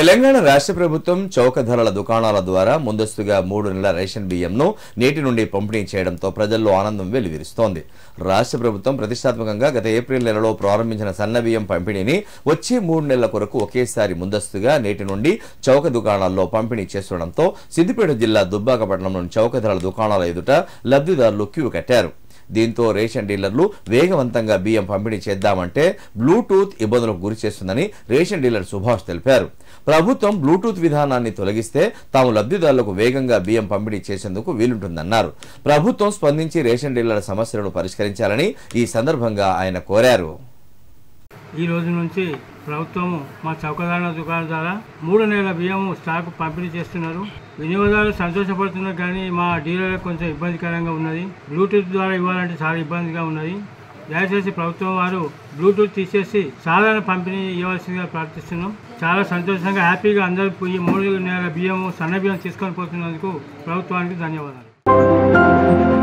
తెలంగాణ రాష్ట్ర ప్రభుత్వం చౌక ధరల దుకాణాల ద్వారా ముందస్తుగా 3 నెలల రేషన్ బియ్యంను నేటి నుండి పంపిణీ చేయడంతో ప్రజల్లో ఆనందం వెల్లివిరుస్తోంది. రాష్ట్ర ప్రభుత్వం ప్రతిష్టాత్మకంగా గత ఏప్రిల్ నెలలో ప్రారంభించిన సన్న బియ్యం పంపిణీని వచ్చే 3 నెలల కొరకు ఒకేసారి ముందస్తుగా నేటి నుండి చౌక దుకాణాల్లో పంపిణీ చేస్తుండటంతో సిద్దిపేట జిల్లా దుబ్బాకపట్నంలోని చౌక ధరల దుకాణాల ఎదుట లబ్ధిదారులు క్యూ కట్టారు. దీంతో రేషన్ డీలర్లు వేగవంతంగా బియ్యం పంపిణీ చేద్దామంటే బ్లూటూత్ ఇబ్బందులకు గురి చేస్తుందని రేషన్ డీలర్ సుభాష్ తెలిపారు. ప్రభుత్వం బ్లూటూత్ విధానాన్ని తొలగిస్తే తాము లబ్ధిదారులకు వేగంగా బియ్యం పంపిణీ చేసేందుకు వీలుంటుందన్నారు. ప్రభుత్వం స్పందించి రేషన్ డీలర్ల సమస్యలను పరిష్కరించాలని ఈ సందర్భంగా ఆయన కోరారు. ఈ రోజు నుంచి ప్రభుత్వం మా చౌకధరల దుకాణం ద్వారా 3 నెలల బియ్యము స్టాక్ పంపిణీ చేస్తున్నారు. వినియోగదారులు సంతోషపడుతున్నారు, కానీ మా డీలర్లకు కొంచెం ఇబ్బందికరంగా ఉన్నది. బ్లూటూత్ ద్వారా ఇవ్వాలంటే చాలా ఇబ్బందిగా ఉన్నది. దయచేసి ప్రభుత్వం వారు బ్లూటూత్ తీసేసి సాధారణ పంపిణీ ఇవ్వాల్సిందిగా ప్రార్థిస్తున్నాం. చాలా సంతోషంగా హ్యాపీగా అందరూ 3 నెలల బియ్యము సన్న బియ్యం తీసుకొని పోతున్నందుకు ప్రభుత్వానికి ధన్యవాదాలు.